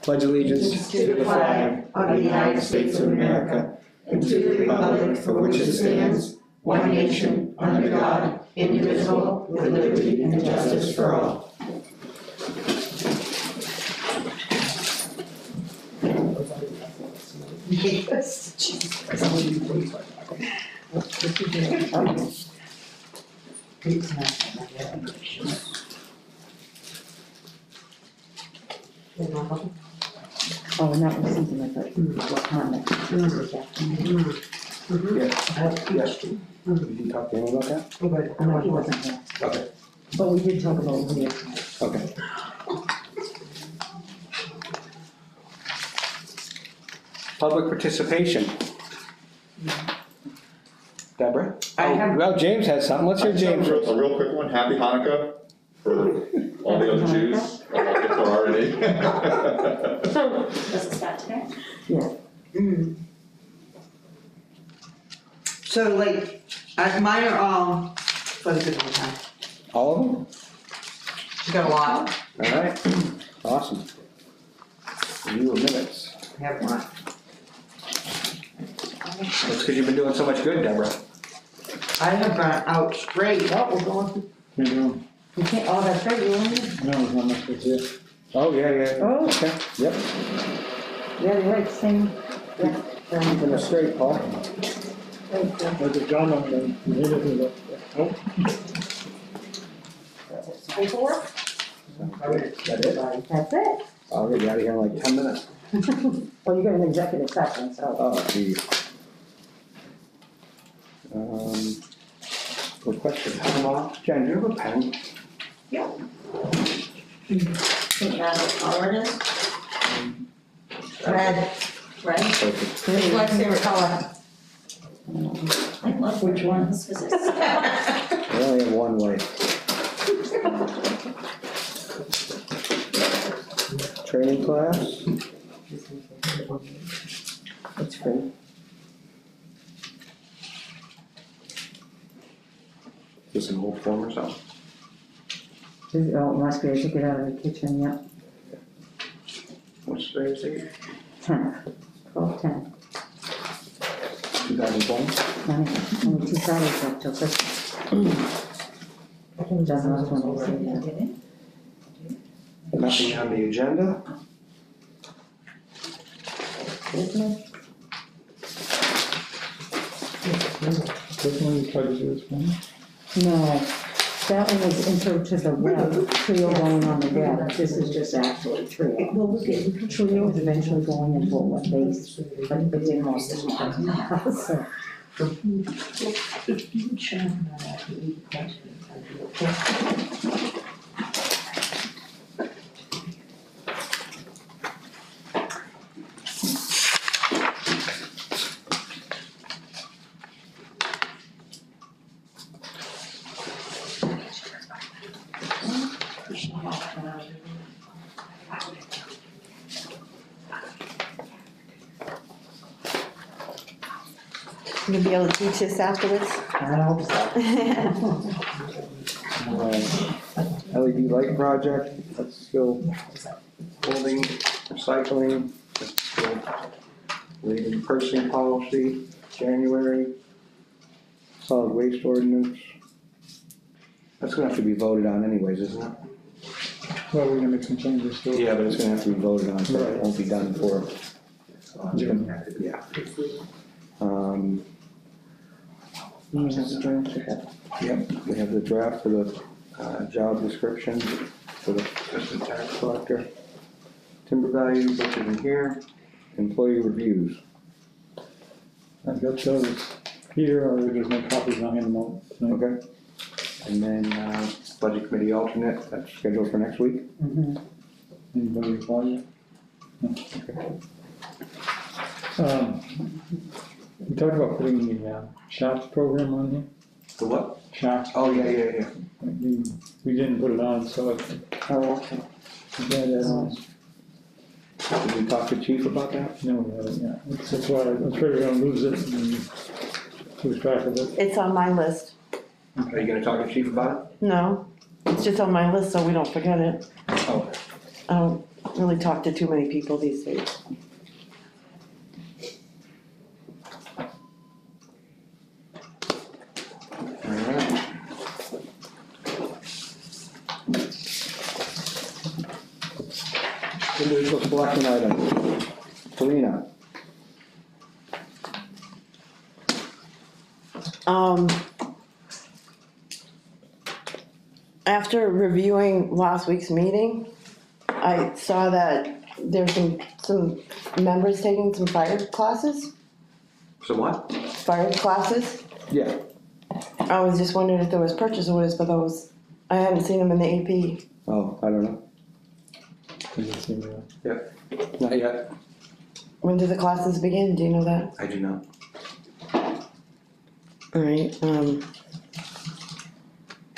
Pledge allegiance to the flag of the United States of America and to the republic for which it stands, one nation, under God, indivisible, with liberty and justice for all. Yes. Oh, not receiving it, but what comment? Yes. Did you talk to him about that? No, he wasn't here. Okay. But we did talk about it here. Okay. Public participation. Deborah? Well, James has something. Let's hear James. A real quick one. Happy Hanukkah for all the other Jews. If there are any. Does it start today? Yeah. So like, mine are all for the good of the time. All of them? You got a lot? All right. Awesome. You minutes. I have one. That's because you've been doing so much good, Deborah. I have gone out straight. Oh, we're going. You can't, oh, that's right, you only. No, it's not much to do. Oh, yeah. Oh. Okay, yep. Yeah, you're right, same. Yeah. Keeping it straight, Paul. There's a John on there. You hit it with it. Oh. Paperwork? That it? That's it. I'll get you out of here in like 10 minutes. Well, you got an executive session, so. Oh, geez. Good question. Jen, do you have a pen? Think that's what color it is? Red. Red? Perfect. What's my favorite color? I love which ones, because it's. I only have one way. Training class? It's free. Is this an old form or something? Oh, it must be, I took it out of the kitchen, yeah. What's today's date? 10, 12/10. 2020? Only 2 Saturdays left till Christmas. Doesn't last one we'll see that. Nothing on the agenda? Business? This one you tried to do this one? No, that one was intro to the web, Trio going on the web, this is just actually Trio. Well, look at, Trio is eventually going into a web base, but it didn't want to. So. You'll be able to teach this afterwards? I hope so. LED light project, that's still holding, recycling, that's still leading purchasing policy, January, solid waste ordinance. That's gonna have to be voted on anyways, isn't it? Well, we're gonna make some changes to it. Yeah, but it's gonna have to be voted on, so it won't be done for. June. Yeah. Yep, we have the draft for the job description for the assistant tax collector. Timber value, which is in here, employee reviews. I've got those here, or there's no copies, I'll hand them out tonight. Okay. And then budget committee alternate, that's scheduled for next week. Anybody reply yet? No. Okay. We talked about putting the SHOPS program on here. The what? SHOPS. Oh, yeah. We didn't put it on, so Oh, okay. yeah, that on. Did we talk to chief about that? No, we haven't yet. That's why I'm afraid we're gonna lose it and lose track of it. It's on my list. Are you gonna talk to chief about it? No, it's just on my list so we don't forget it. Oh. I don't don't really talk to too many people these days. Alright. Individual selection items. Selena. After reviewing last week's meeting, I saw that there's some members taking some fire classes, So what? fire classes. Yeah. I was just wondering if there was purchase orders for those. I hadn't seen them in the AP. Oh, I don't know. I just seen that. Not yet. When do the classes begin? Do you know that? I do not. Alright, I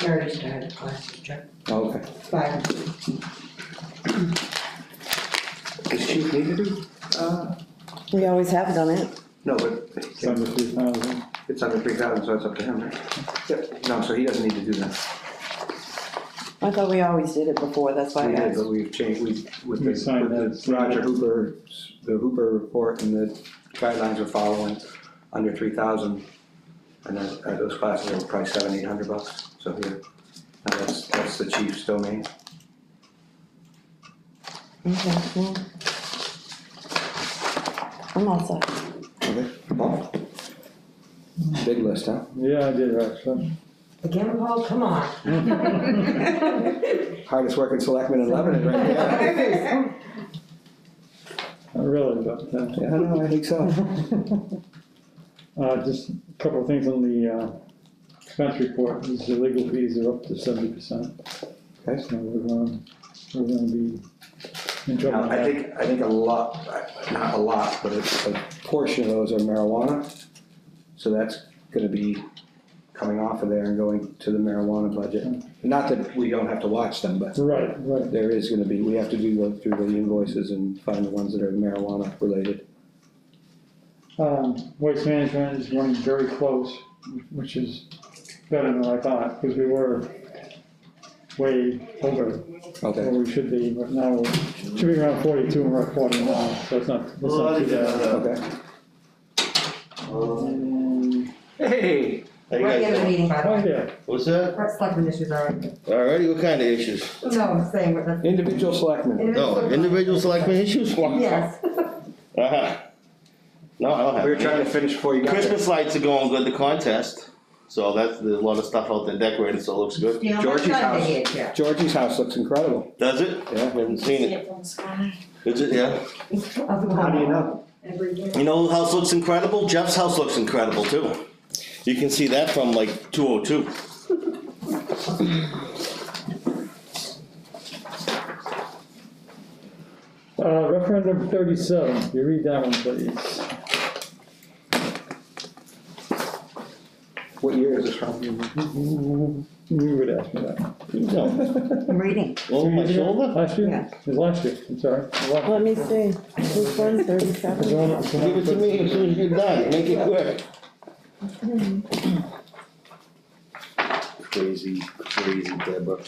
already started the class, Chuck. Oh, okay. Fire. Does Chief need to do? we always have done it. No, but It's under 3,000. it's under 3,000, so it's up to him, right? Yep. No, so he doesn't need to do that. I thought we always did it before, that's why I We did, asked. but we've changed, with We signed the that. Roger Hooper, the Hooper report and the guidelines we're following, under 3,000. And then, those classes are probably $700-800, so here, now that's the chief's domain. Okay, well. I'm all set. Okay. Paul? Big list, huh? Yeah, I did actually. Again, Paul, come on. Hardest working selectman in Lebanon right there. Not really, but, Yeah, no, I think so. just a couple of things on the, expense report. These legal fees are up to 70%. Okay. So we're gonna be in trouble. Now, I think a lot, not a lot, but a portion of those are marijuana. So that's gonna be coming off of there and going to the marijuana budget. Not that we don't have to watch them, but Right, right. there is gonna be, we have to go through the invoices and find the ones that are marijuana related. Waste management is running very close, which is better than I thought, because we were way over Okay. where we should be, but now we should be around 42 and we're at 49, so it's not too bad. Okay. Hey, How you We're at the end of the guys meeting, by the Oh, way. yeah. What's that? We're at selectmen issues already. Alrighty, what kind of issues? No, I'm saying we're the. individual selectmen. No, individual selectment issues? Yes. Uh-huh. No, I don't have We were any. trying to finish before you got there. Christmas lights are going good, the contest. So that's, there's a lot of stuff out there decorated, so it looks good. You know, Georgie's my house. Sunday is, yeah. Georgie's house looks incredible. Does it? Yeah. I haven't seen it. Is it, yeah? How do you know? Every year. You know whose house looks incredible? Jeff's house looks incredible too. You can see that from like 202. Referendum 37, you read that one, please. What year is this from? You would ask me that. No. I'm reading. Over my shoulder? Last year? Yeah. It was last year, I'm sorry. Let me see, this one's 37. Give it to me as soon as you're done, make it quick. Crazy, crazy Deborah.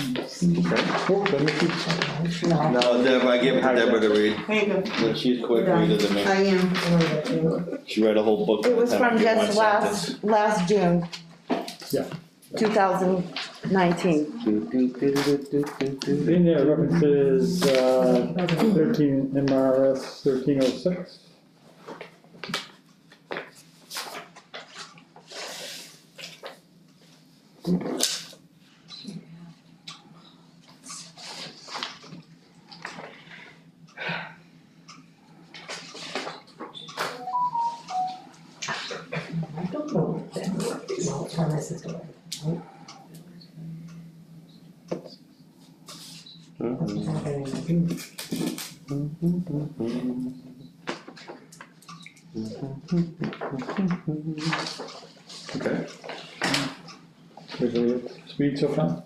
Oh, let me keep- No, Deborah, I give it to Deborah to read. There you go. She's a quick reader than me. I am. She read a whole book. It was by the time from I get one just sentence. last June. Yeah. 2019. In there references, 13 MRS 1306. I don't know what that is. No, it's on this is the way. What's happening? Okay. There's a speed so far.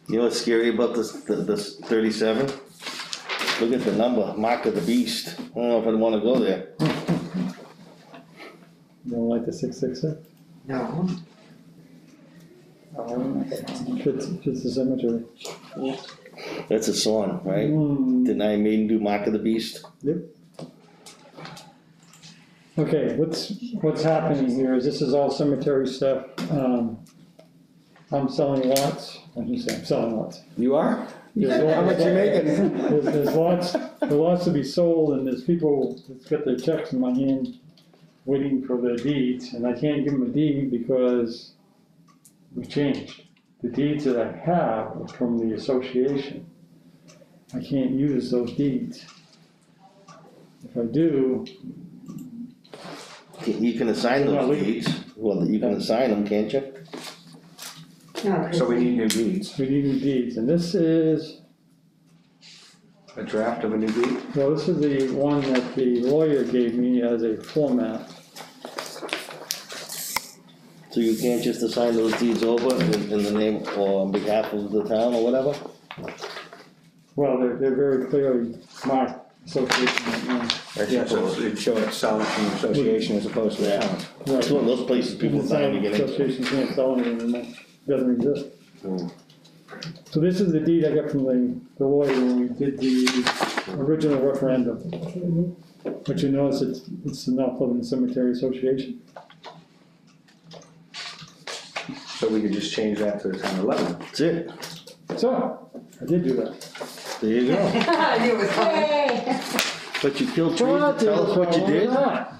You know what's scary about this 37? Look at the number, mark of the beast. I don't know if I'd wanna go there. You don't like the 666? No. Fits the cemetery. That's a song, right? Hmm, Didn't Iron Maiden do Mark of the Beast? okay, what's happening here is this is all cemetery stuff. I'm selling lots, I can say I'm selling lots. You are? There's How much you making? There's lots to be sold, and there's people that's got their checks in my hand waiting for their deeds, and I can't give them a deed because we changed. The deeds that I have are from the association. I can't use those deeds. If I do, You can assign those deeds, well, you can assign them, can't you? No, So we need new deeds, we need new deeds, and this is, a draft of a new deed? well, this is the one that the lawyer gave me as a format. So you can't just assign those deeds over in the name or on behalf of the town or whatever? Well, they're very clearly marked association right now. Yeah, so it'd show it's selling from the association as opposed to the town. It's one of those places people dying to get into. Association can't sell anything anymore, doesn't exist. Mm. So this is the deed I got from the lawyer when we did the original referendum. But you notice it's the North Lebanon Cemetery Association. So we could just change that to the town of Lebanon. That's it, So, I did do that. there you go. I knew it was coming. Yay! But you killed trees to tell us what you did? Yeah,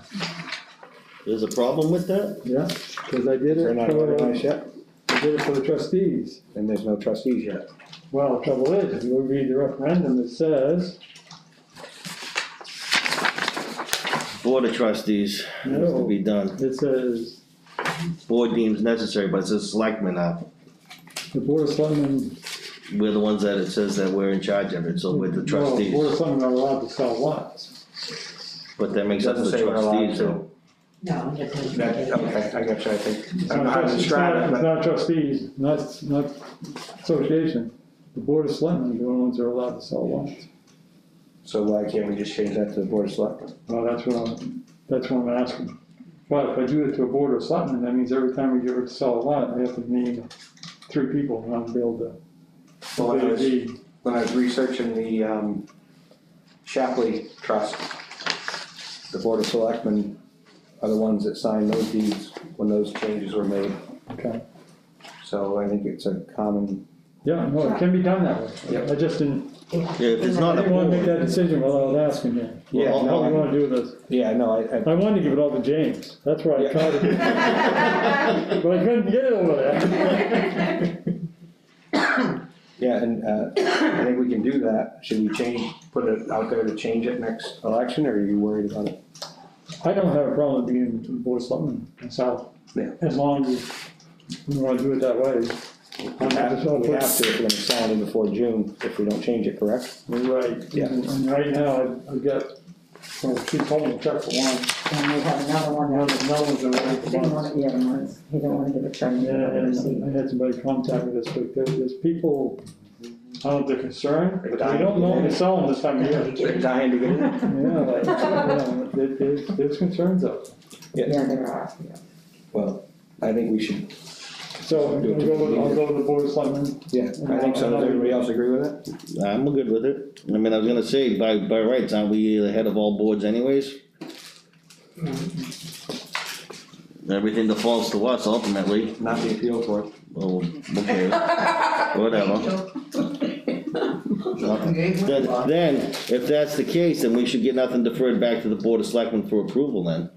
There's a problem with that? because I did They're it not organized for, yet, I did it for the trustees. and there's no trustees yet. Well, the trouble is, if you read the referendum, it says, Board of Trustees has to be done. it says, Board deems necessary, but it says selectmen now. the Board of Selectmen. We're the ones that it says that we're in charge of it, so we're the Well, the Board trustees. of Selectmen are allowed to sell lots. But that makes us Doesn't the say we're allowed trustees, to. though. No, I'm just. That, okay, I got you, I think. It's I don't know how to describe it, it's but not trustees, not association. The Board of Selectmen are the ones that are allowed to sell lots. so why can't we just change that to the board of selectmen? Well, that's what I'm asking. But if I do it to a Board of Selectmen, that means every time we give it to sell a lot, I have to name 3 people, and I'll be able to. Well, when I was- deed. When I was researching the Shapley Trust, the board of selectmen are the ones that signed those deeds when those changes were made. Okay. So I think it's a common, Yeah, no, it can be done that way. Yep. I just didn't, Yeah, if it's I not a didn't wanna make that board, decision while I was asking you. Yeah, How no, do you wanna do this? yeah, no, I I wanted to give it all to James, that's where I Yeah. tried to. But I couldn't get it over there. yeah, and I think we can do that. Should we put it out there to change it next election, or are you worried about it? I don't have a problem with being the Board of Selectmen myself. Yeah. As long as you wanna do it that way. We have to if we're gonna sign it before June, if we don't change it, correct? Right. Yeah. And right now, I've got, well, she told me to check for one. And we have another one Another that one's already he for didn't one. want, yeah, he didn't want to give a check. Yeah, and I had somebody contact me this week, there's people, I don't know if they're concerned, but they don't know to sell them this time of year. They're dying to get in. Yeah, like, there's concerns out there. Yeah, there are, yeah. Well, I think we should, So, I'll go to the Board of Selectmen. yeah, I think so. Does everybody else agree with it? I'm good with it. I mean, I was gonna say, by rights, aren't we the head of all boards anyways? Everything defaults to us ultimately. Not the appeal court. Oh, okay, whatever. Then, if that's the case, then we should get nothing deferred back to the Board of Selectmen for approval then.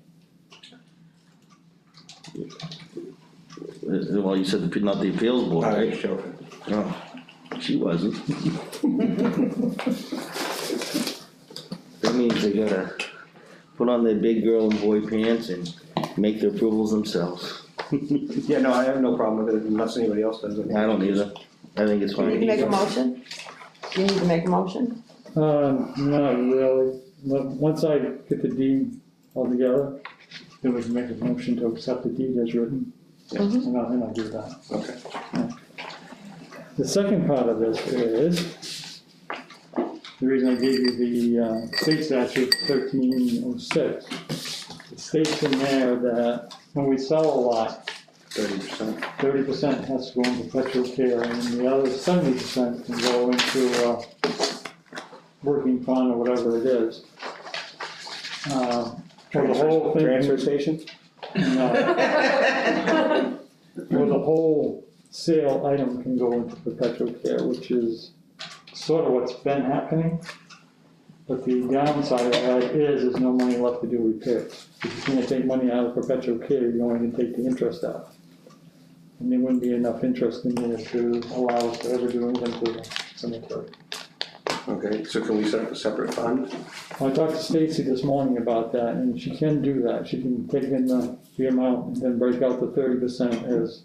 Well, you said not the appeals board, I right? was joking. Oh, she wasn't. That means they gotta put on their big girl and boy pants and make their approvals themselves. Yeah, no, I have no problem with it unless anybody else does it. I don't either. I think it's Do you need to fine. make a motion? Do you need to make a motion? Not really, but once I get the deed all together, then we can make a motion to accept the deed as written. Mhm. And I'll do that. Okay. The second part of this is, the reason I gave you the state statute 1306. It states in there that when we sell a lot, 30%. has to go into perpetual care, and the other 70% can go into, working fund or whatever it is. For the whole thing. Transfer station? No. Well, the whole sale item can go into perpetual care, which is sort of what's been happening. But the downside of that is there's no money left to do repairs. If you can't take money out of perpetual care, you only can take the interest out. And there wouldn't be enough interest in there to allow us to ever do anything to the cemetery. Okay, so can we set up a separate fund? I talked to Stacy this morning about that, and she can do that. She can take in the amount and then break out the 30% as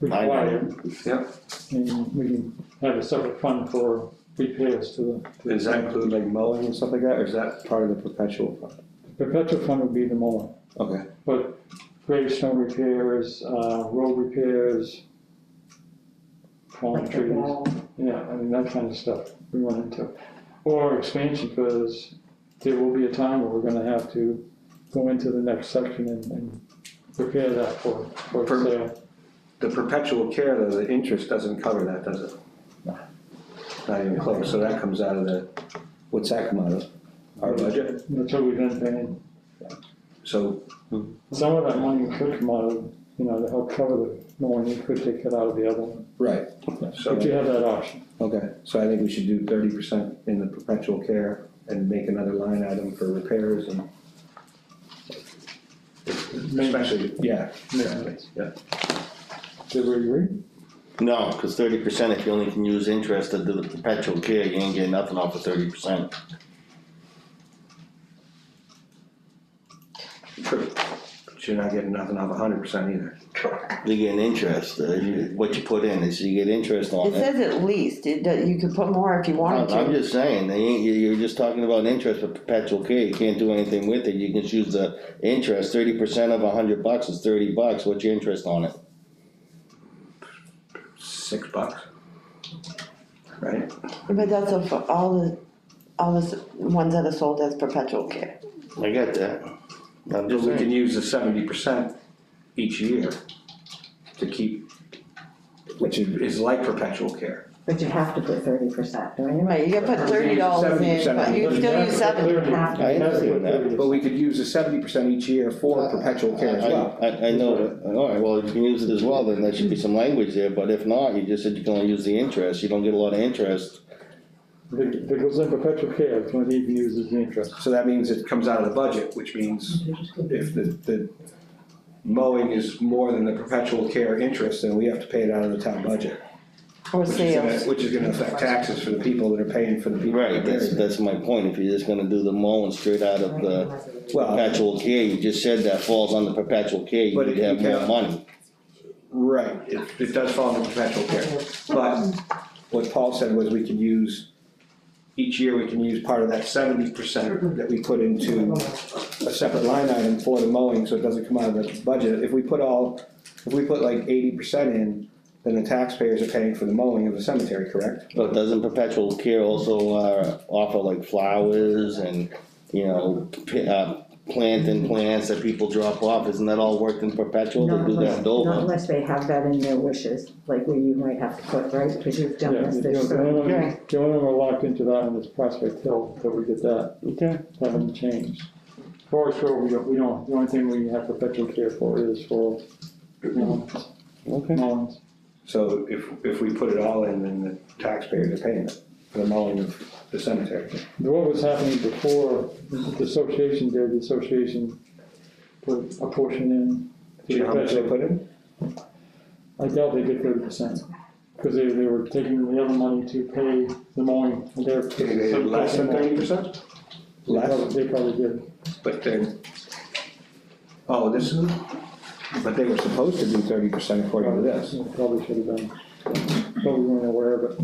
required. Yep. And we can have a separate fund for repairs to the. Does that include like mowing and stuff like that, or is that part of the perpetual fund? Perpetual fund would be the mowing, Okay. but gravestone repairs, road repairs, fallen Like the trees, wall. yeah, I mean, that kind of stuff we run into. Or expansion, because there will be a time where we're gonna have to go into the next section and prepare that for sale. The perpetual care, though, the interest doesn't cover that, does it? No. Not even close, so that comes out of the, what's that come out of? Our budget? That's what we've been paying. So, Some of that money could come out of, to help cover the mowing, you could take it out of the other one. right, So- But you have that option. okay, so I think we should do 30% in the perpetual care and make another line item for repairs and. Especially, yeah, Maintenance. yeah. Did we agree? No, cause 30%, if you only can use interest to do the perpetual care, you ain't getting nothing off of 30%. True. But you're not getting nothing off 100% either. You're getting interest, what you put in, is you get interest on It it. says at least, you could put more if you wanted I'm to. just saying, you're just talking about interest for perpetual care, you can't do anything with it, you can just use the interest, 30% of $100 is $30, what's your interest on it? $6, right? But that's for all the ones that are sold as perpetual care. I get that, I'm But just we can saying, use the 70% each year to keep, which is like perpetual care. But you have to put 30%, don't you? Right, you gotta put $30 in, 70%. but you can still use 70. I understand that. But we could use the 70% each year for perpetual care as well. I know, alright, well, if you can use it as well, then there should be some language there, but if not, you just said you can only use the interest, you don't get a lot of interest. If it goes in perpetual care, the only thing you can use is the interest. So that means it comes out of the budget, which means if the mowing is more than the perpetual care interest, then we have to pay it out of the town budget. Or sales. Which is gonna affect taxes for the people that are paying for the people. Right, that's my point, if you're just gonna do the mowing straight out of the Well, perpetual care, you just said that falls under perpetual care, you But would it have can more count. money. right, it does fall under perpetual care. But what Paul said was we can use, each year we can use part of that 70% that we put into a separate line item for the mowing, so it doesn't come out of the budget. If we put like 80% in, then the taxpayers are paying for the mowing of the cemetery, correct? But doesn't perpetual care also, offer like flowers and, planting plants that people drop off, isn't that all worked in perpetual, they do that in Not Dover? unless they have that in their wishes, like where you might have to put, right, because you've done Yeah, this, the there's only one Okay. we're locked into that one is Prospect Hill, till we get that, Okay. haven't changed. For sure, we don't, the only thing we have perpetual care for is for, Okay. mowings. So if we put it all in, then the taxpayers are paying it for the mowing of the cemetery. What was happening before, the association put a portion in. Do you know how much they put in? I doubt they get 30%, because they were taking the other money to pay the mowing. They're- They less than 30%? Less, They probably did. but then, but they were supposed to do 30% according to this. Probably should have been, but we weren't aware of it.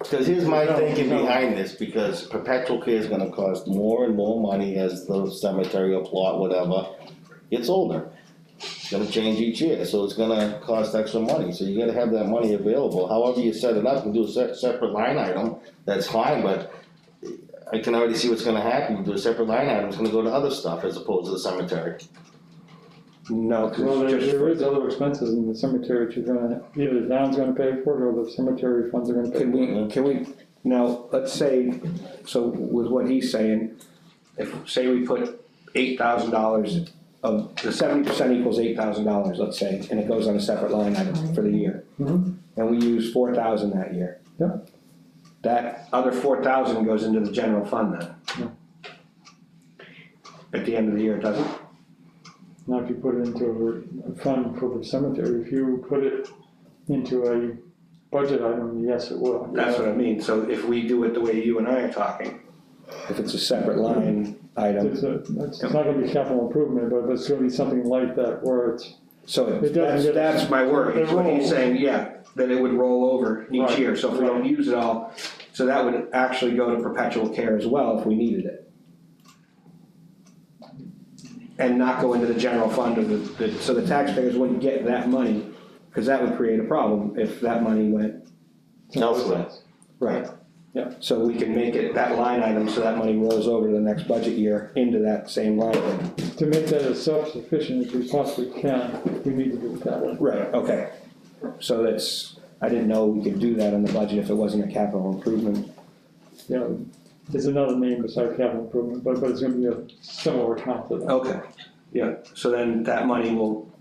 Cause here's my thinking behind this, because perpetual care is gonna cost more and more money as the cemetery or plot, whatever, gets older. It's gonna change each year, so it's gonna cost extra money, so you gotta have that money available, however you set it up, and do a separate line item, that's fine, but I can already see what's gonna happen, you do a separate line item, it's gonna go to other stuff as opposed to the cemetery. No, Well, cause it's just there is other expenses in the cemetery that you're gonna, either the town's gonna pay for it or the cemetery funds are gonna pay for it. Can we, now, let's say, so with what he's saying, if, say we put $8,000 of, the 70% equals $8,000, let's say, and it goes on a separate line item for the year. Mhm. And we use 4,000 that year. Yep. That other 4,000 goes into the general fund then? Yeah. At the end of the year, it doesn't? Now, if you put it into a fund for the cemetery, if you put it into a budget item, yes, it will. That's what I mean, so if we do it the way you and I are talking, if it's a separate line item, It's not gonna be capital improvement, but it's gonna be something like that where it's, so It doesn't get- that's my worry, is what he's saying, yeah, that it would roll over each Right, year, so if we don't use it all, so that would actually go to perpetual care as well if we needed it. And not go into the general fund of the, so the taxpayers wouldn't get that money, cause that would create a problem if that money went. Elsewhere. Right. Yeah. So we can make it that line item, so that money rolls over to the next budget year into that same line item. to make that as self-sufficient as we possibly can, we need to do it that way. Right, okay. So that's, I didn't know we could do that in the budget if it wasn't a capital improvement. You know, there's another name besides capital improvement, but it's gonna be a similar account to that. Okay, yeah, so then that money will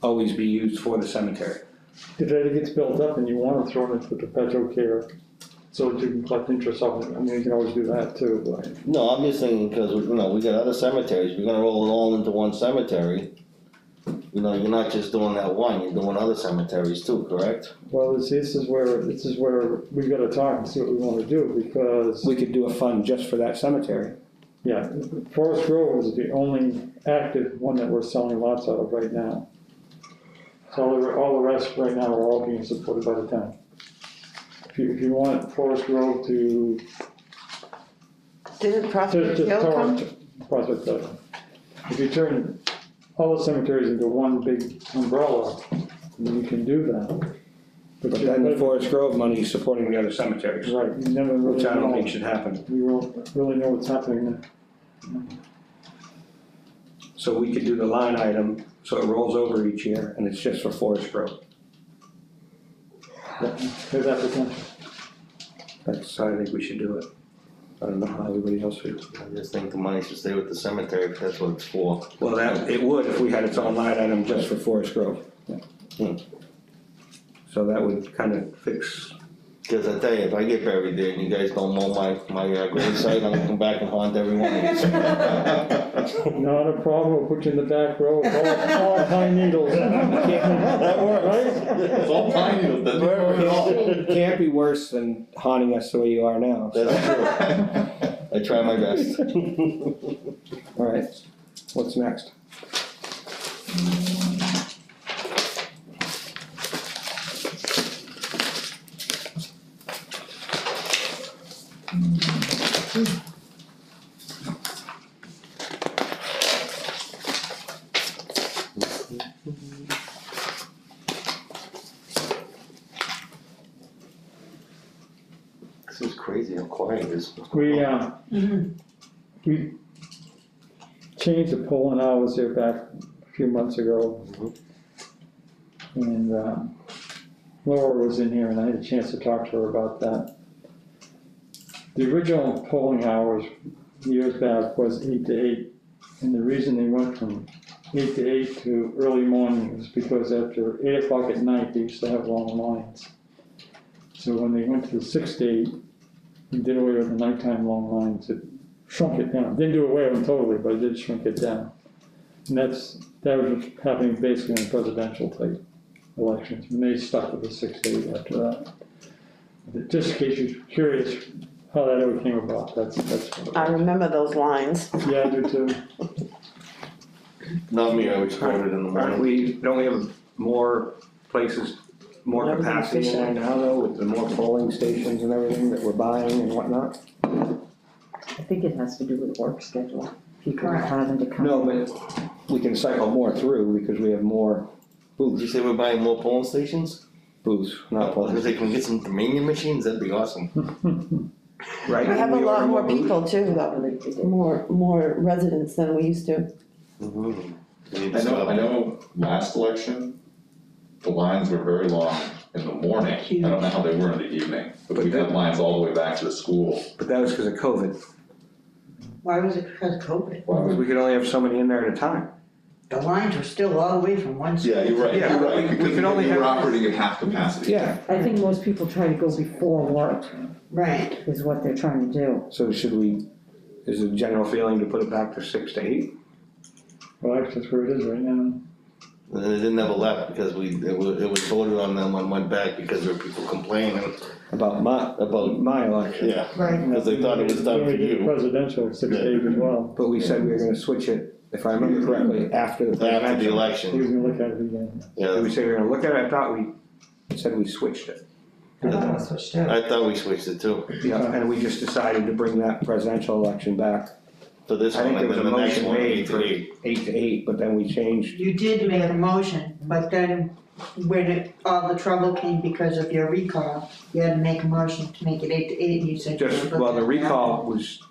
always be used for the cemetery. If it gets built up and you wanna throw it into perpetual care, so that you can collect interest off it, I mean, you can always do that too, but. No, I'm just thinking, cause we got other cemeteries, we're gonna roll it all into one cemetery. You know, you're not just doing that one, you're doing other cemeteries too, correct? Well, this is where we gotta talk and see what we wanna do, because, We could do a fund just for that cemetery. yeah, Forest Grove is the only active one that we're selling lots out of right now. So all the rest right now are all being supported by the town. If you want Forest Grove to, Didn't Prospect just Hill come? Prospect Hill. If you turn all the cemeteries into one big umbrella, then you can do that. But then the Forest Grove money is supporting the other cemeteries, Right, you never really which I don't think know, should happen. you won't really know what's happening there. So we could do the line item, so it rolls over each year, and it's just for Forest Grove. There's that potential. That's how I think we should do it. I don't know how everybody else feels. I just think the money should stay with the cemetery, if that's what it's for. Well, that, it would if we had its own line item just for Forest Grove. Hmm. So that would kind of fix, Cause I tell you, if I get buried there and you guys don't mow my gravesite, I'm gonna come back and haunt every one of you. Not a problem, we'll put you in the back row, all pine needles. That works. Right? It's all pine needles, doesn't work at all. can't be worse than haunting us the way you are now. So. That's true. I try my best. All right, what's next? This is crazy how quiet it is. We changed the polling hours here back a few months ago. And Laura was in here and I had a chance to talk to her about that. The original polling hours years back was 8 to 8. And the reason they went from 8 to 8 to early morning was because after 8 o'clock at night, they used to have long lines. So when they went to the 6 to 8, they did away with the nighttime long lines. It shrunk it down. Didn't do away with them totally, but it did shrink it down. And that was happening basically in presidential type elections. And they stuck with the 6 to 8 after that. But just in case you're curious how that ever came about, that's what it I was. remember those lines. Yeah, I do too. Not me, I was quoted in the Aren't morning. don't we have more places, more That was capacity in there efficient. now though, with the more polling stations and everything that we're buying and whatnot? I think it has to do with work schedule. People are having to come. No, but we can cycle more through because we have more Did you booths, say we're buying more polling stations? not If polling. they can get some Dominion machines, that'd be awesome. Right? We have a lot order more booths. people too, though, more residents than we used to. Mhm. We I know last election, the lines were very long in the morning. I don't know how they were in the evening, but we had lines all the way back to the school. But that was because of COVID. Why was it because of COVID? Because we could only have so many in there at a time. The lines were still all the way from one school. Yeah, you're right, Yeah, you're right, we because could only we were have- operating at half capacity. Yeah. I think most people try to go before work, Right. is what they're trying to do. So is the general feeling to put it back to 6 to 8? Well, actually, that's where it is right now. And it never left because it was voted on them and went back because there were people complaining About my election. Yeah, Right. because they thought it was done When for we did you. Presidential, 6 days as well. But we said we were gonna switch it, if I remember correctly, after the After the presidential. He election, was gonna look at it again. Did we yeah, say we were gonna look at it? I thought we said we switched it. I thought it was switched too. I thought we switched it too, Yeah, and we just decided to bring that presidential election back. for this I one, think there and was then a the next motion one, made 8 for to 8. 8 to 8, but then we changed. You did make a motion, but then when all the trouble came because of your recall, you had to make a motion to make it 8 to 8, and you said. you Just, were well, the looking at recall was,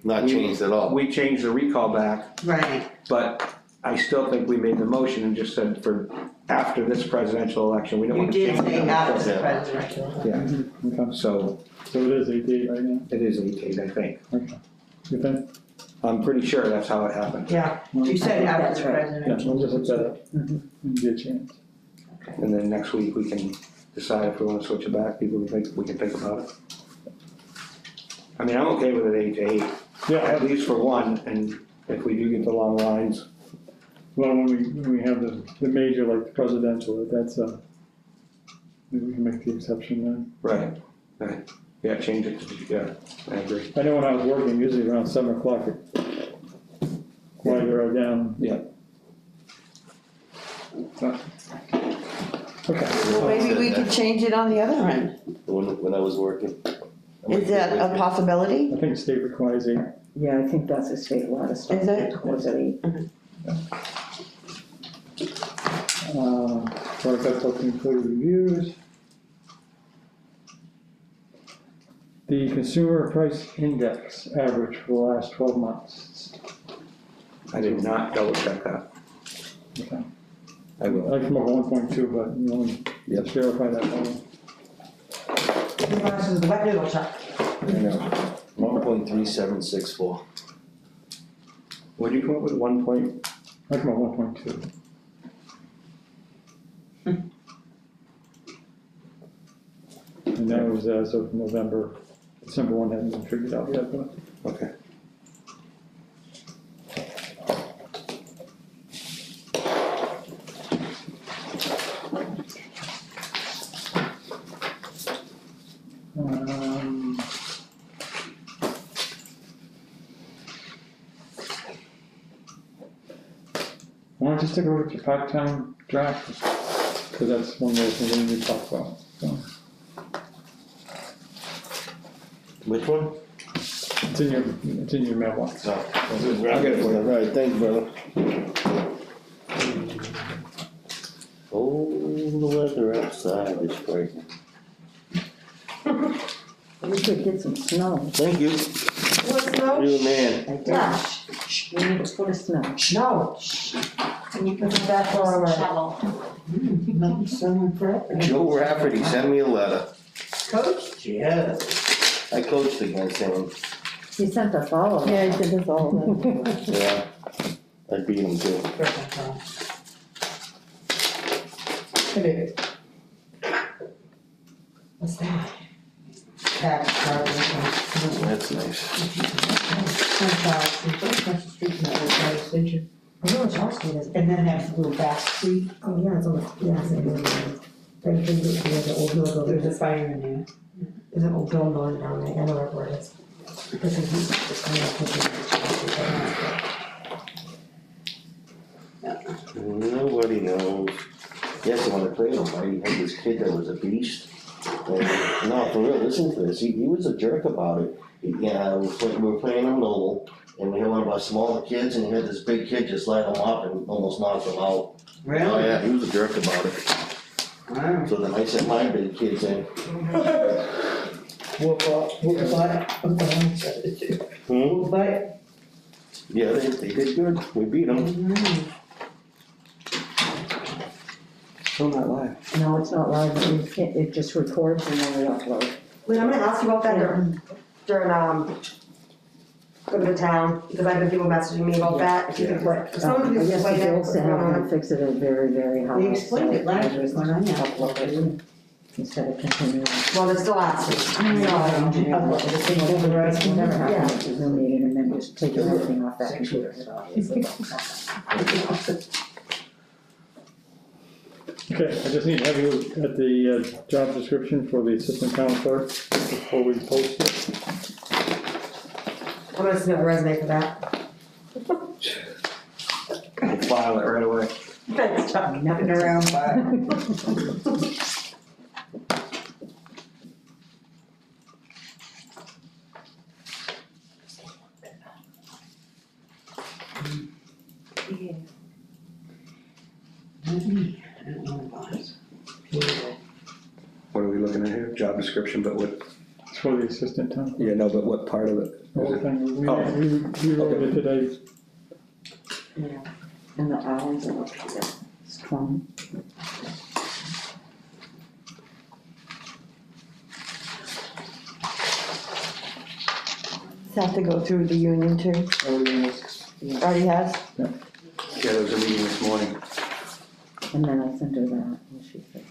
Not changed at all. we changed the recall back, that. Right, but I still think we made the motion and just said for after this presidential election, we don't you want to did change say it. after the Yeah. presidential. Yeah, Okay, so so it is 8 right now, it is 8 to 8, I think. you think? I'm pretty sure that's how it happened. Yeah, you I said think after that's the right. Yeah, presidential. we'll just look that up, Mhm. and get a chance. And then next week, we can decide if we want to switch it back, we can think about it. I mean, I'm okay with it 8 to 8, Yeah, at least for one, and if we do get the long lines, well, when we have the major, like the presidential, that's, maybe we can make the exception then. right, yeah, change it, yeah, I agree. I know when I was working, usually around 7 o'clock, it quieted right down. Yeah. Okay. Well, maybe we could change it on the other end. When I was working. Is that a possibility? I think state requires 8. Yeah, I think that's a state law to start. Is it? Was it 8? Board of Health employee reviews. The consumer price index average for the last 12 months. I did not double check that. Okay. I will. I come up with 1.2, but you know, Yep. just verify that for me. This is the wet noodle truck. I know. 1.3764. What'd you come up with, 1 point? I come up with 1.2. And that was as of November. December 1 hadn't been figured out yet, but. Okay. Why don't you just take a look at your part-time draft, because that's one of those things we need to talk about, so. Which one? It's in your mailbox. No. I'll get it for you. Alright, thanks, brother. Oh, the weather outside is crazy. We could get some snow. Thank you. What's no? You're the man. I did. Yeah. We need a foot of snow. No. Can you put that for a shovel? Not someone forever. Joe Rafferty sent me a letter. Coach? Yeah. I coached against him. He sent us all of it. Yeah, I did this all of them. Yeah. I beat him too. What's that? That's nice. I know what Charles Street is. And then have a little back street, Oh, yeah, it's on the, yeah, it's in the, right, there's an old mill there's a building, fire in there. there's an old building down there, I know where it is. This is, it's kind of thinking. Nobody knows. Yes, when I played him, I had this kid that was a beast. And, no, for real, listen to this. He was a jerk about it. Yeah, we were playing on Noble, and we had one of our smaller kids, and he had this big kid just light him up and almost knocked him out. Oh, Really? yeah, he was a jerk about it. Wow. So then I sent my big kids in. Whoop butt. Hmm? Whoop butt. Yeah, they did good. We beat them. Still not live. No, it's not live, it just records and then we upload. Wait, I'm gonna ask you about that during, go to the town, because I've had people messaging me about that, if you could put, if someone could I guess the explain it, bill what's said going I'm on. gonna fix it at very, very high. We explained it last week when I asked. Upload it instead of continuing. Well, they're still asking. Whatever happens at the Zoom meeting and then just take everything off that computer. Okay, I just need to have you look at the job description for the assistant town clerk before we post it. I'm gonna submit a resume for that. We'll file it right away. Thanks, Chuck. Nothing around, but. What are we looking at here? Job description, but what, It's for the assistant town. yeah, no, but what part of it? The whole thing, we Oh. wrote it today. Yeah, and the hours are, it's 20. Does that have to go through the union too? Everything is, Already has? Yeah, there was a meeting this morning. And then I sent her that, and she said,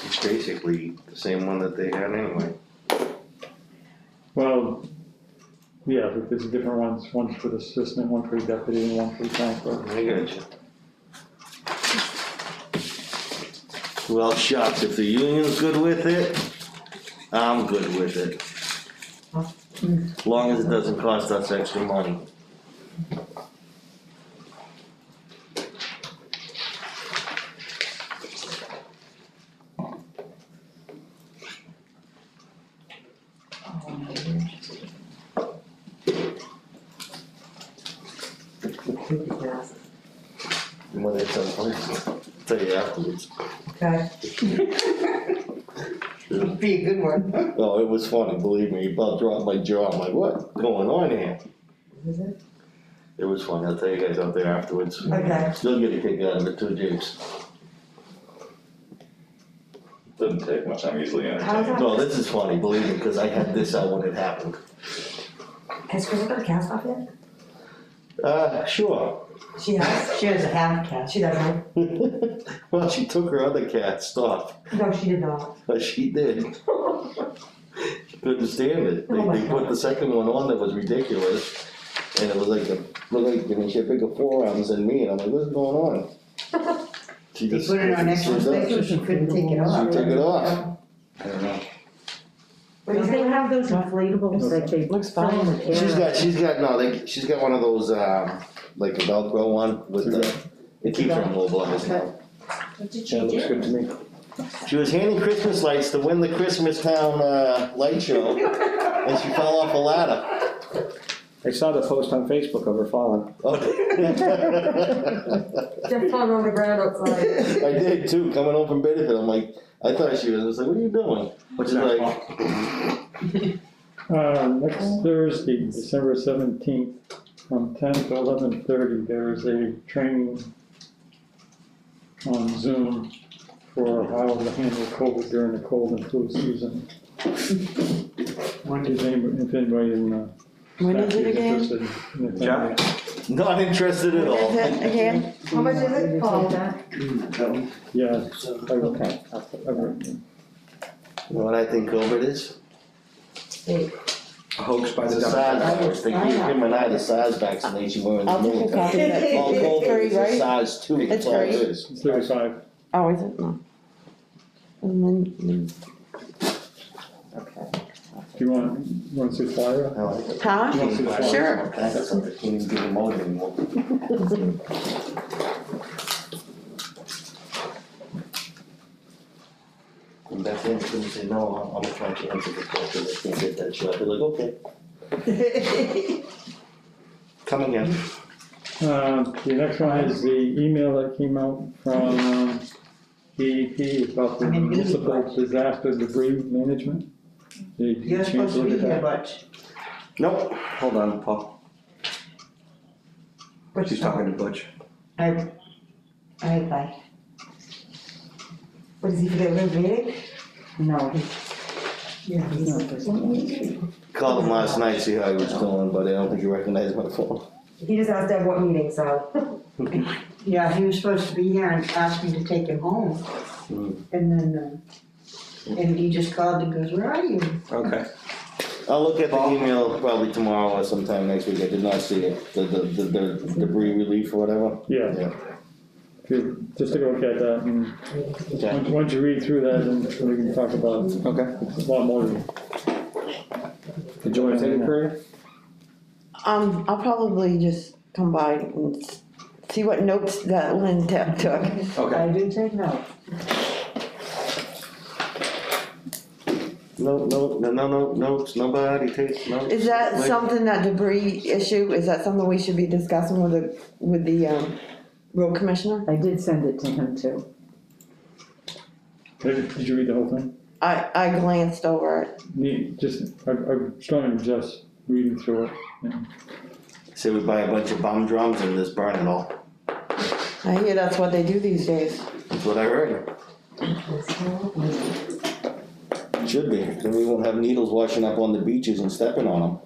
It's basically the same one that they had anyway. well, yeah, but there's different ones, one's for the assistant, one for the deputy, and one for the town clerk. I got you. Well, shucks, if the union's good with it, I'm good with it. As long as it doesn't cost us extra money. When it's I'll tell you afterwards. Okay. It'd be a good one. Oh, it was funny, believe me, about dropped my jaw, I'm like, what's going on here? Is it? It was funny, I'll tell you guys out there afterwards. Okay. Still get a kick out of it too, James. Doesn't take much, I'm easily How's entertained. that? No, this is funny, believe me, because I had this out when it happened. Has Krista got a cast off yet? Sure. She has? She has a half cat. She doesn't. Well, she took her other cats off, No, she did not. but she did. She couldn't stand it. Oh my They put God. the second one on that was ridiculous, and it was like I mean, she had bigger forearms than me, and I'm like, what's going on? She They just. put it on extra stood up. space so she couldn't take it off. She took it off. I don't know. don't they have those inflatables that they Looks fill in fine. with air? She's got one of those, like a Velcro one with the, it keeps her immobilized now. What did Yeah, looks good to me. She was handing Christmas lights to win the Christmas Town, light show, and she fell off a ladder. I saw the post on Facebook of her falling. Jeff found her on the ground outside. I did too, coming home from Bedford, I'm like, I thought she was, I was like, what are you doing? What's She's that? like, Next Thursday, December 17th, from 10 to 11:30, there is a training on Zoom for how to handle COVID during the cold and flu season. If anybody in the When is staff it is again? interested in attending. Jack? not interested at all. When is it again? How much is it? Call that? Yeah, Okay, I'll take I've that. written You know what I think COVID is? A hoax by It's the a SARS government. virus, they gave him and I the SARS vaccination, we're in the I'll take a military. copy of that. All It's COVID free, is a right? SARS too, It's that's all it free. is. It's 35. Oh, is it? No. And then, Okay. Do you want to see the flyer? I like it. huh? You want to see the flyer? Sure. That's something, can't even give them out anymore. And back then, they couldn't say, no, I'm a conscientious objector, they can't get that shot, they're like, okay, come again. The next one is the email that came out from DEP about the I mean, municipal disaster debris management. Did you You're get a chance supposed to to look be at here, that? Butch. Nope, hold on, Paul. She's talking to Butch. Bye. What, does he forget we're in the meeting? No, he's not listening. Called him last night, see how he was doing, but I don't think he recognized my phone. He just asked Deb what meeting, so. Yeah, he was supposed to be here and asked me to take him home. And then, and he just called and goes, where are you? Okay. I'll look at the email probably tomorrow or sometime next week, I did not see it, the debris relief or whatever. Yeah. If you, just take a look at that, and once you read through that, then we can talk about it. Okay. It's a lot more than. Did you wanna take it, Corinne? I'll probably just come by and see what notes that Lynn took. Okay. I do take note. No, notes, nobody takes notes. Is that something, that debris issue, is that something we should be discussing with the road commissioner? I did send it to him too. Did you read the whole thing? I glanced over it. I strongly suggest reading through it. Say we buy a bunch of bomb drums and just burn it all, I hear that's what they do these days. that's what I heard. Should be, then we won't have needles washing up on the beaches and stepping on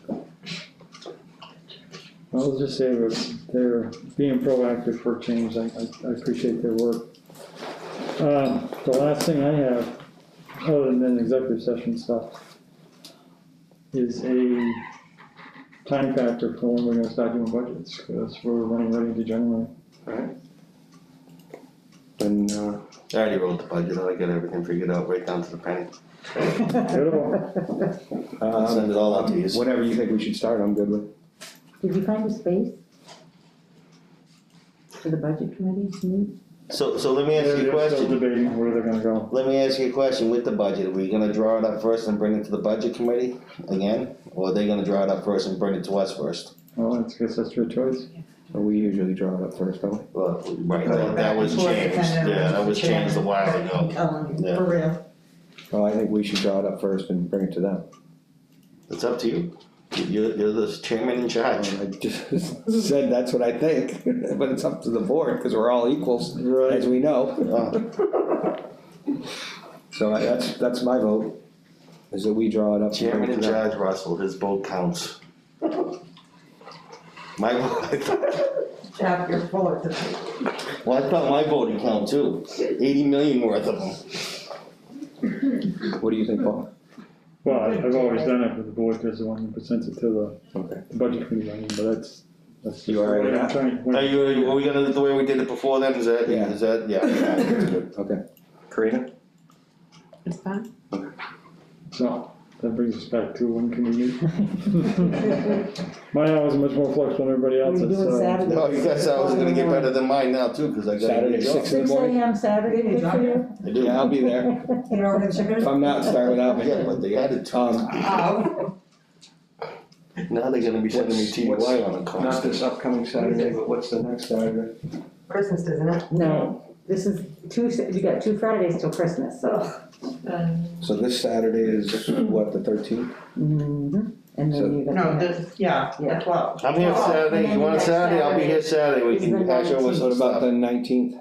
them. I'll just say that they're being proactive for change, I appreciate their work. The last thing I have, other than executive session stuff, is a time factor for when we're gonna start doing budgets, because we're running right into January. Alright. And, I already wrote the budget, I got everything figured out right down to the penny. Beautiful. I'll send it all out to you. whatever you think we should start, I'm good with. Did you find a space for the budget committee to meet? So let me ask you a They're still question, debating where they're gonna go. let me ask you a question, with the budget, are we gonna draw it up first and bring it to the budget committee again? Or are they gonna draw it up first and bring it to us first? Well, I guess that's your choice. We usually draw it up first, don't we? Well, right, that was changed, yeah, that was changed a while I'm ago. telling you, Yeah. for real. Well, I think we should draw it up first and bring it to them. It's up to you, you're the chairman in charge. I just said that's what I think, but it's up to the board, because we're all equals, as we know. So that's my vote, is that we draw it up. and bring Chairman it in to them. charge, Russell, his vote counts. My vote, Jeff, you're full of it. well, I thought my vote would count too, 80 million worth of them. What do you think, Paul? Well, I've always done it with the board, because the one who presents it to Okay. the budget committee, I mean, but that's. You all right with that? Are we gonna do the way we did it before then, Yeah. yeah, that's good. Okay. Karina? It's fine. So, that brings us back to when can we meet? My hours are much more flexible than everybody What are you else's, doing so. Saturday? No, you guys, I was gonna get better than mine now too, cause I got a Saturday, new job. 6 in the 6 morning? AM Saturday, good for you? I do. Yeah, I'll be there. You know what I'm saying? If I'm not, start without me. Yeah, but they added to, Oh, now they're gonna be sending me TY on a Not constant. this upcoming Saturday, but what's the next Saturday? Christmas, isn't it? No, this is you got 2 Fridays till Christmas, so. So this Saturday is what, the 13th? Mm-hmm. And So- then you got. No, this, yeah, Yeah. the 12. I'm here Saturday, you want a Saturday, I'll be here Saturday, we Is can the hash over 19th. some What about stuff. the 19th?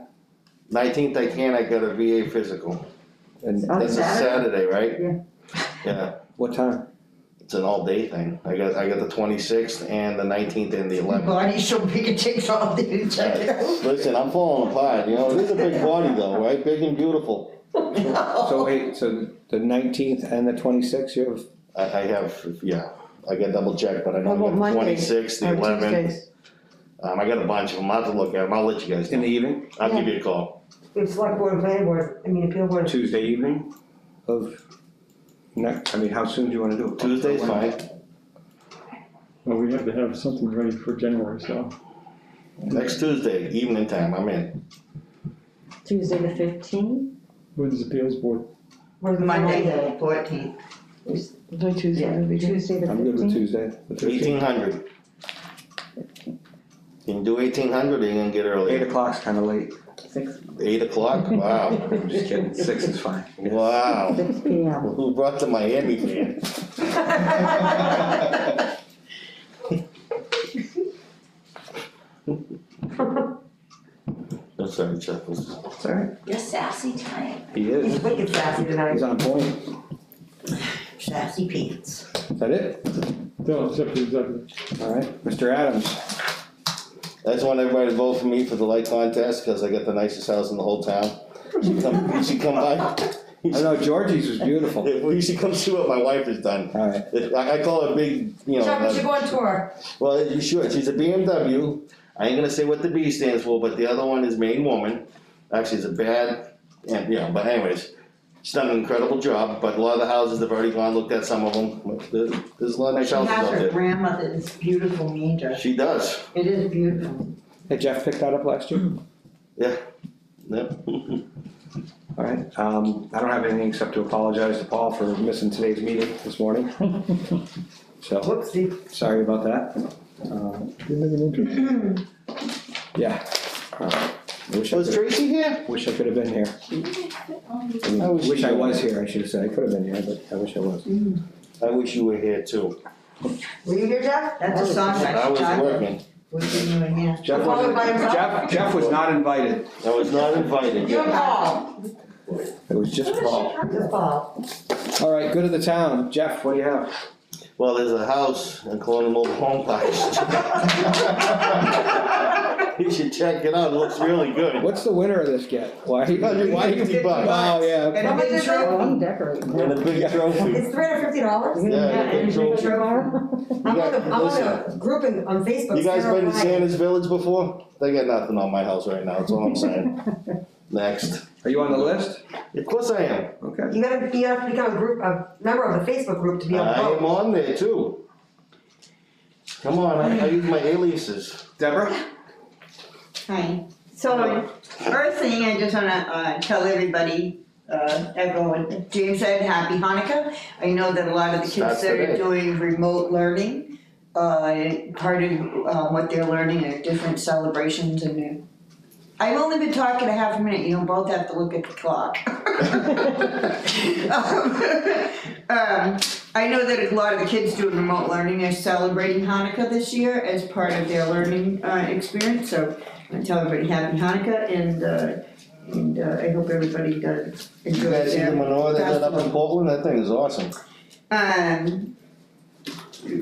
19th I can't, I got a VA physical, And On that's a Saturday, right? Yeah. Yeah, what time? it's an all day thing, I got the 26th and the 19th and the Your 11th. body's so big it takes all day to check it out. Listen, I'm falling apart, you know, it is a big body though, right, big and beautiful. So wait, so the 19th and the 26th, you have, I have, yeah, I got double check, but I How know I about got the Monday 26th, the or 11th. Tuesdays? I got a bunch of them, I'll have to look at them, I'll let you guys in know, the evening? I'll give you a call. We have select board and planning board, appeal board. Tuesday evening of next, I mean, how soon do you wanna do it? Tuesday's fine, Well, we have to have something ready for January, so. next Tuesday, evening time, I'm in. Tuesday the 15th? When's the appeals board? Where's the Monday, the 14th. The Tuesday Yeah, would be good. Tuesday the 15th. I'm good with Tuesday, the 13th. 1800. Can you do 1800 or you gonna get 8 early? o'clock's kinda late. 6 8 o'clock? Wow, I'm just kidding, 6 is fine. wow. 6 PM. Who brought the Miami fan? Chevy Chuckles. It's all right. You're sassy tonight. He He's is. wicked sassy tonight. He's on point. Sassy pants. Is that it? No, except for executive. All right, Mr. Adams. I just want everybody to vote for me for the light contest, cause I got the nicest house in the whole town. You should come by. I know Georgie's was beautiful. Well, you should come see what my wife has done. All right. I call it a big, you know. Chuck, we should go on tour. Well, you should. She's a BMW. I ain't gonna say what the B stands for, but the other one is main woman. Actually, it's a bad, and yeah, but anyways, she's done an incredible job. But a lot of the houses have already gone, looked at some of them. There's a lot of nice She houses has out her there. grandmother's beautiful manger. She does. It is beautiful. Hey, Jeff picked that up last year? Yep. All right, I don't have anything except to apologize to Paul for missing today's meeting this morning. So, Whoopsie. sorry about that. Yeah. Wish I Was could, Tracy here? wish I could have been here. I wish I was here, I should have said. I could have been here, but I wish I was. I wish you were here too. Were you here, Jeff? That's a song I that was John working. was in here. Jeff Paul wasn't, by himself? Jeff was not invited. I was not invited You and yet. Paul. It was just Paul. Just Paul. All right, good of the town. Jeff, what do you have? Well, there's a house in Colonial Mobile Home Parks. You should check it out. It looks really good. What's the winner of this get? Why? $150. Oh, yeah. And How a much big is it? trophy. I'm decorating And a that. big trophy. It's $350. You're gonna Yeah, have big anything trophy. tomorrow? I'm on Listen. a group on Facebook. You guys Sarah been to Ryan. Santa's Village before? They got nothing on my house right now, that's all I'm saying. Next. Are you on the list? Of course I am. Okay. You have to become a member of the Facebook group to be able to I am vote. on there too. Come on, I use my aliases. Deborah? Hi. So, first thing, I just wanna, tell everybody, echo what James said, happy Hanukkah. I know that a lot of the kids Starts that are today. doing remote learning, part of, what they're learning are different celebrations and I've only been talking a half a minute, you don't both have to look at the clock. I know that a lot of the kids doing remote learning are celebrating Hanukkah this year as part of their learning, experience, so I tell everybody happy Hanukkah and I hope everybody does You enjoy guys see the their menorah they got up in festival. Portland? That thing is awesome.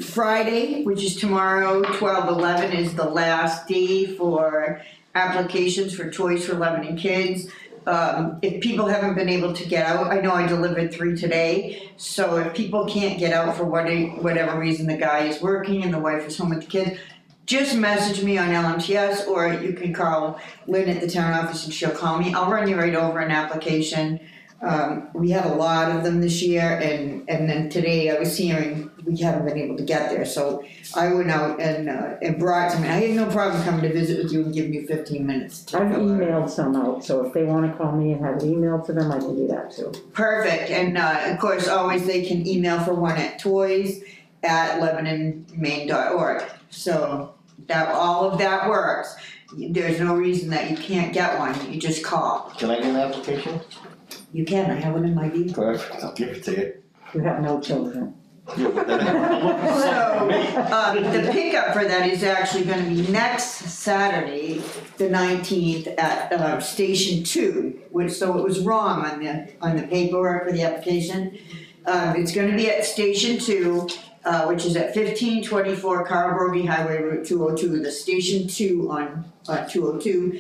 Friday, which is tomorrow, 12/11 is the last day for applications for Toys for Lebanon Kids. If people haven't been able to get out, I know I delivered 3 today, so if people can't get out for whatever reason, the guy is working and the wife is home with the kids, just message me on LMTS or you can call Lynn at the town office and she'll call me. I'll run you right over an application. We had a lot of them this year and then today I was hearing we haven't been able to get there, so I went out and brought some. I had no problem coming to visit with you and giving you 15 minutes. to I've fill out. emailed some out, so if they wanna call me and have it emailed to them, I can do that too. Perfect, and of course, always they can email for one at toys@lebanonmaine.org. So that all of that works. There's no reason that you can't get one, you just call. Can I get an application? You can, I have one in my vehicle. Perfect, I'll give it to you. You have no children. So, the pickup for that is actually gonna be next Saturday, the 19th at, Station 2, so it was wrong on the paperwork for the application. It's gonna be at Station 2, which is at 1524 Carl Broggie Highway Route 202, the Station 2 on 202.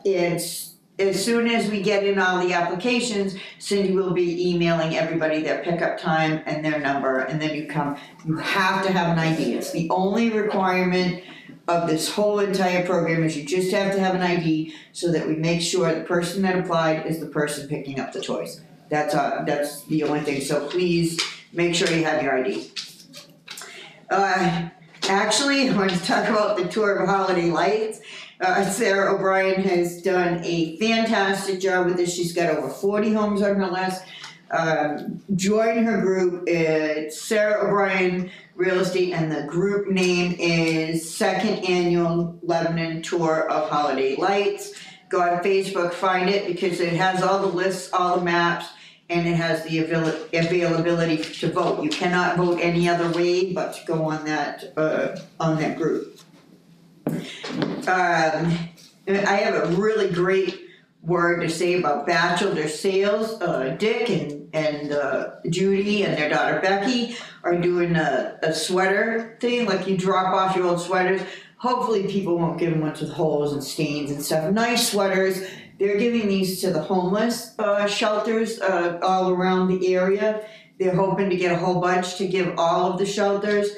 It's as soon as we get in all the applications, Cindy will be emailing everybody their pickup time and their number, and then you come. You have to have an ID. It's the only requirement of this whole entire program is you just have to have an ID so that we make sure the person that applied is the person picking up the toys. That's the only thing, so please make sure you have your ID. Actually, I want to talk about the tour of Holiday Lights. Sarah O'Brien has done a fantastic job with this. She's got over 40 homes on her list. Join her group. It's Sarah O'Brien Real Estate, and the group name is Second Annual Lebanon Tour of Holiday Lights. Go on Facebook, find it, because it has all the lists, all the maps, and it has the availability to vote. You cannot vote any other way but to go on that group. I have a really great word to say about Bachelor Sales. Dick and Judy and their daughter Becky are doing a sweater thing, like you drop off your old sweaters. Hopefully people won't give them ones with holes and stains and stuff. Nice sweaters. They're giving these to the homeless shelters all around the area. They're hoping to get a whole bunch to give all of the shelters.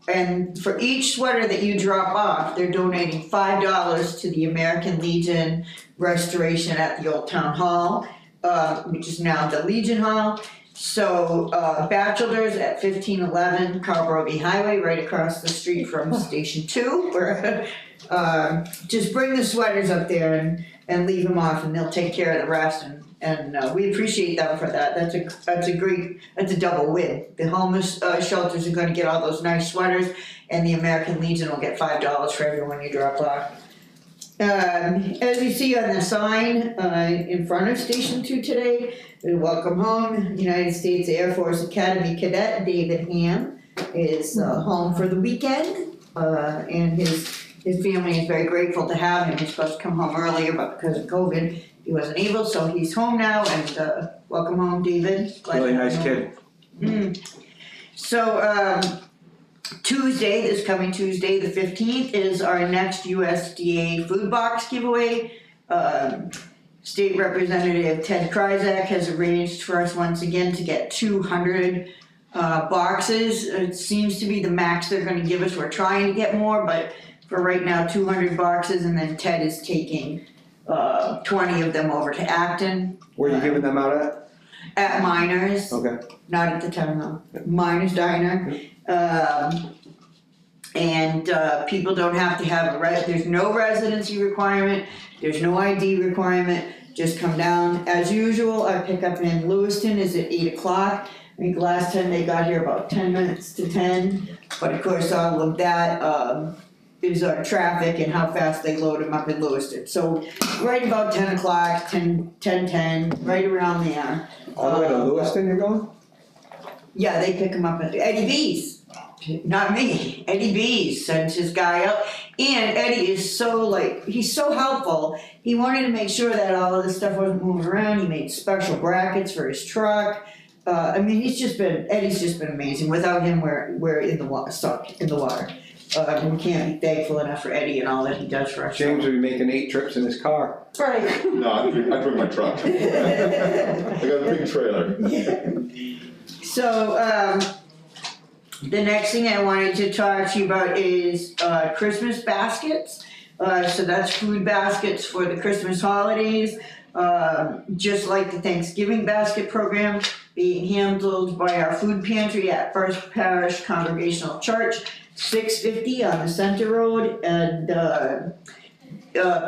And for each sweater that you drop off, they're donating $5 to the American Legion restoration at the Old Town Hall, which is now the Legion Hall. So Bachelors at 1511 Carl Highway, right across the street from Station 2. Where, just bring the sweaters up there and leave them off, and they'll take care of the rest. And we appreciate them for that. That's a double win. The homeless shelters are going to get all those nice sweaters, and the American Legion will get $5 for everyone you drop off. As you see on the sign in front of Station 2 today, welcome home. United States Air Force Academy Cadet David Ham is home for the weekend, and his family is very grateful to have him. He's supposed to come home earlier, but because of COVID, he wasn't able, so he's home now, and welcome home, David. Really nice kid. So, Tuesday, this coming Tuesday, the 15th, is our next USDA food box giveaway. State Representative Ted Kryzak has arranged for us once again to get 200 boxes. It seems to be the max they're going to give us. We're trying to get more, but for right now, 200 boxes, and then Ted is taking 20 of them over to Acton. Where are you giving them out at? At Miners. Okay. Not at the town hall. Miners Diner. And people don't have to have there's no residency requirement, there's no ID requirement, just come down. As usual, our pickup in Lewiston is at 8 o'clock. I think last time they got here about 10 minutes to 10, but of course all of that is our traffic and how fast they load them up in Lewiston. So right about 10 o'clock, 10, right around there. All the way to Lewiston you're going? Yeah, they pick them up at Eddie B's. Not me. Eddie B's sends his guy up. And Eddie is he's so helpful. He wanted to make sure that all of this stuff wasn't moving around. He made special brackets for his truck. Eddie's just been amazing. Without him, we're in the water, stuck in the water. We can't be thankful enough for Eddie and all that he does for us. James will be making 8 trips in his car. Right. No, I bring my truck. I got a big trailer. Yeah. So, the next thing I wanted to talk to you about is Christmas baskets. So that's food baskets for the Christmas holidays, just like the Thanksgiving basket program being handled by our food pantry at First Parish Congregational Church, 650 on the Center Road, and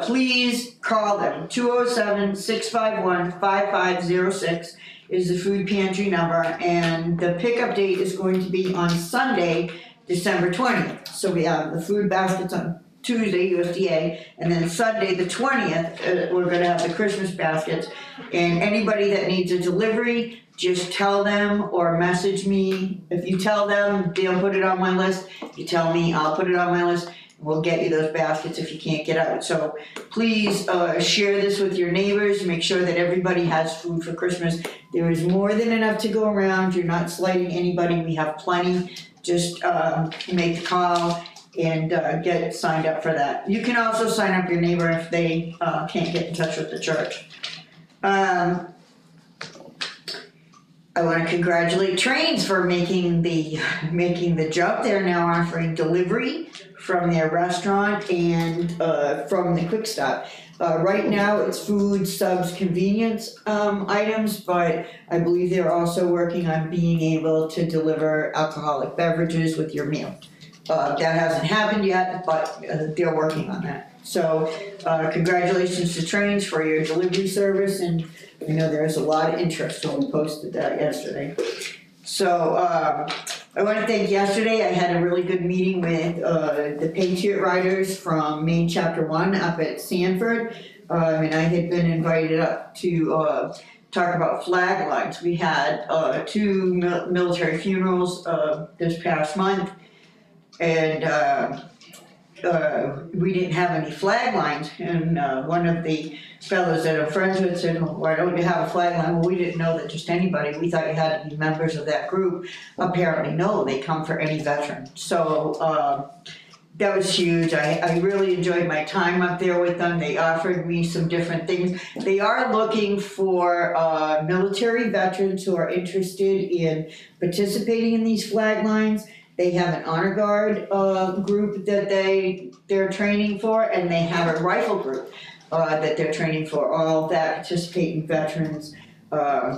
please call them, 207-651-5506 is the food pantry number, and the pickup date is going to be on Sunday, December 20th. So we have the food baskets on Tuesday, USDA, and then Sunday, the 20th, we're gonna have the Christmas baskets. And anybody that needs a delivery, just tell them or message me. If you tell them, they'll put it on my list. If you tell me, I'll put it on my list. We'll get you those baskets if you can't get out. So please share this with your neighbors. Make sure that everybody has food for Christmas. There is more than enough to go around. You're not slighting anybody. We have plenty. Just make the call and get signed up for that. You can also sign up your neighbor if they can't get in touch with the church. I want to congratulate Trains for making the jump. They're now offering delivery from their restaurant and from the Quick Stop. Right now it's food, subs, convenience items, but I believe they're also working on being able to deliver alcoholic beverages with your meal. That hasn't happened yet, but they're working on that. So congratulations to Trains for your delivery service, and I know there's a lot of interest when we posted that yesterday. So I want to thank yesterday. I had a really good meeting with the Patriot Riders from Maine Chapter 1 up at Sanford, and I had been invited up to talk about flag lines. We had 2 military funerals this past month, and we didn't have any flag lines, and one of the fellows that I'm friends with said, well, why don't you have a flag line? Well, we didn't know that just anybody, we thought you had to be members of that group. Apparently, no, they come for any veteran. So that was huge. I really enjoyed my time up there with them. They offered me some different things. They are looking for military veterans who are interested in participating in these flag lines. They have an honor guard group that they're training for, and they have a rifle group that they're training for, all that participate in veterans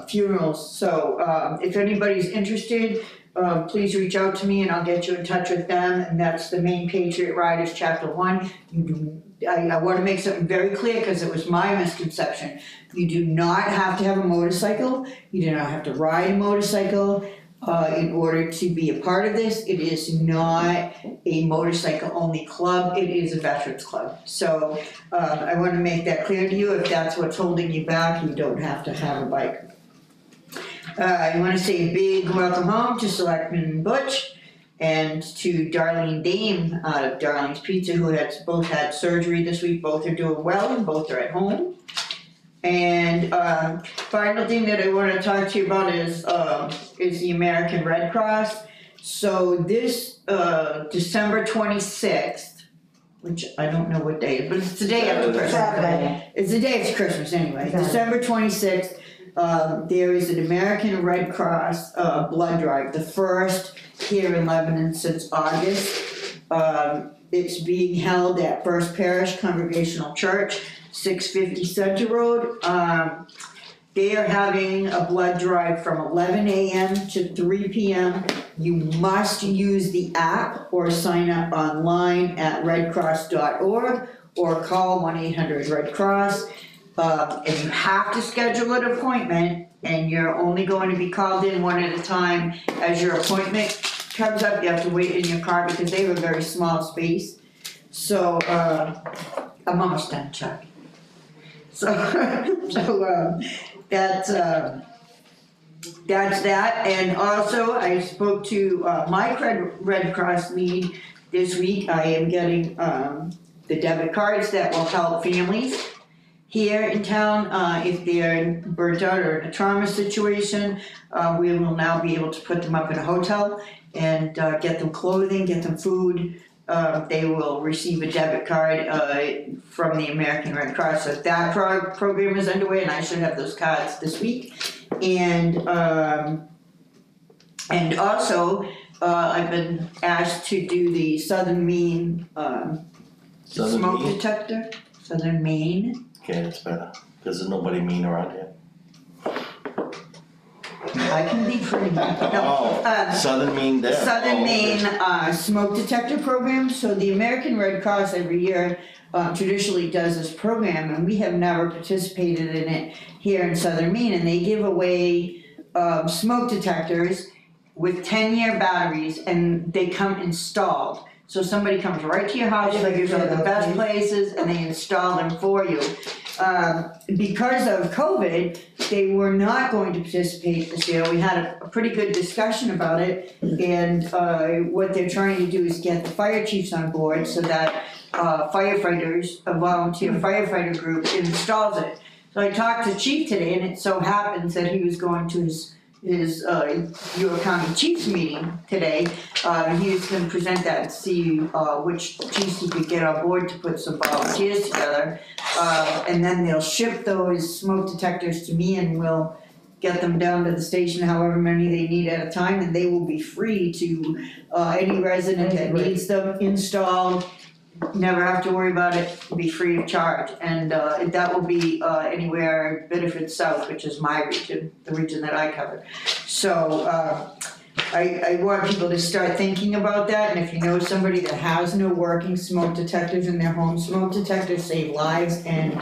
funerals. So if anybody's interested, please reach out to me and I'll get you in touch with them. And that's the Maine Patriot Riders Chapter 1. I want to make something very clear because it was my misconception. You do not have to have a motorcycle. You do not have to ride a motorcycle in order to be a part of this. It is not a motorcycle-only club. It is a veterans club. So I want to make that clear to you. If that's what's holding you back, you don't have to have a bike. I want to say a big welcome home to Selectman Butch and to Darlene Dame out of Darlene's Pizza, who both had surgery this week. Both are doing well and both are at home. And final thing that I want to talk to you about is the American Red Cross. So this December 26th, which I don't know what day, but it's the day after Christmas. Saturday. It's the day after Christmas anyway. Saturday. December 26th. There is an American Red Cross blood drive, the first here in Lebanon since August. It's being held at First Parish Congregational Church, 650 Center Road. They are having a blood drive from 11 a.m. to 3 p.m. You must use the app or sign up online at redcross.org or call 1-800-RED-CROSS. And you have to schedule an appointment, and you're only going to be called in one at a time. As your appointment comes up, you have to wait in your car because they have a very small space. So, I'm almost done, Chuck. So, that's that. And also, I spoke to my Red Cross lead this week. I am getting the debit cards that will help families here in town, if they're burnt out or in a trauma situation. We will now be able to put them up in a hotel and get them clothing, get them food. They will receive a debit card from the American Red Cross. So that program is underway, and I should have those cards this week. And also, I've been asked to do the Southern Maine smoke detector. Southern Maine. Okay, that's better, because there's nobody mean around here. I can be pretty mean. Southern Maine there. Southern Maine smoke detector program. So the American Red Cross every year traditionally does this program, and we have never participated in it here in Southern Maine. And they give away smoke detectors with 10-year batteries, and they come installed. So somebody comes right to your house, figures out the best places, and they install them for you. Because of COVID, they were not going to participate this year. We had a pretty good discussion about it, and what they're trying to do is get the fire chiefs on board so that firefighters, a volunteer firefighter group, installs it. So I talked to Chief today, and it so happens that he was going to his York County Chiefs meeting today. He was going to present that and see which chiefs he could get on board to put some volunteers together. And then they'll ship those smoke detectors to me, and we'll get them down to the station, however many they need at a time, and they will be free to any resident that needs them installed. Never have to worry about it, it'll be free of charge. And that will be anywhere Bedford South, which is my region, the region that I cover. So I want people to start thinking about that, and if you know somebody that has no working smoke detectors in their home, smoke detectors save lives, and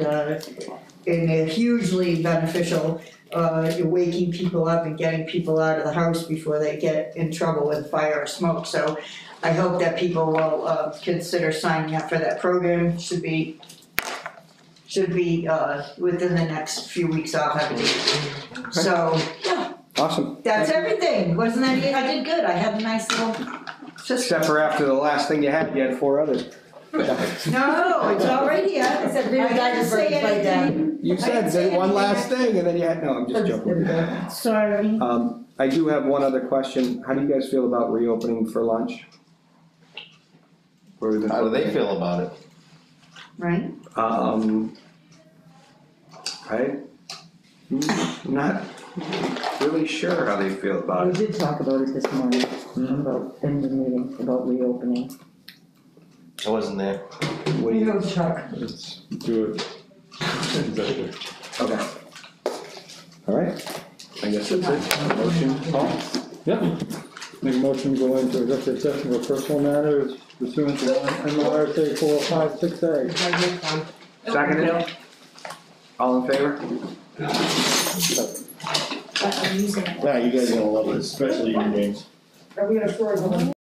they're hugely beneficial. You're waking people up and getting people out of the house before they get in trouble with fire or smoke. So I hope that people will consider signing up for that program. Should be within the next few weeks. I'll have a date. So yeah, Awesome. that's everything. Wasn't that it? I did good. I had a nice little. Except for after the last thing you had 4 others. No, it's already here. I said, Read I the didn't say diaper right anything. You said say one last thing and then you had, no, I'm just joking. Sorry. I do have one other question. How do you guys feel about reopening for lunch? How do they feel about it? Right? I'm not really sure how they feel about We it. did talk about it this morning, about, in the meeting, about reopening. I wasn't there. What do you, Chuck. Let's do it. Executive. okay. All right, I guess that's it. Motion, Paul? Yep. Make a motion to go into executive session for personal matters pursuant to MRSA 4056A. Second. All in favor? Yeah, you guys are gonna love this, especially you, James. Are we gonna store it?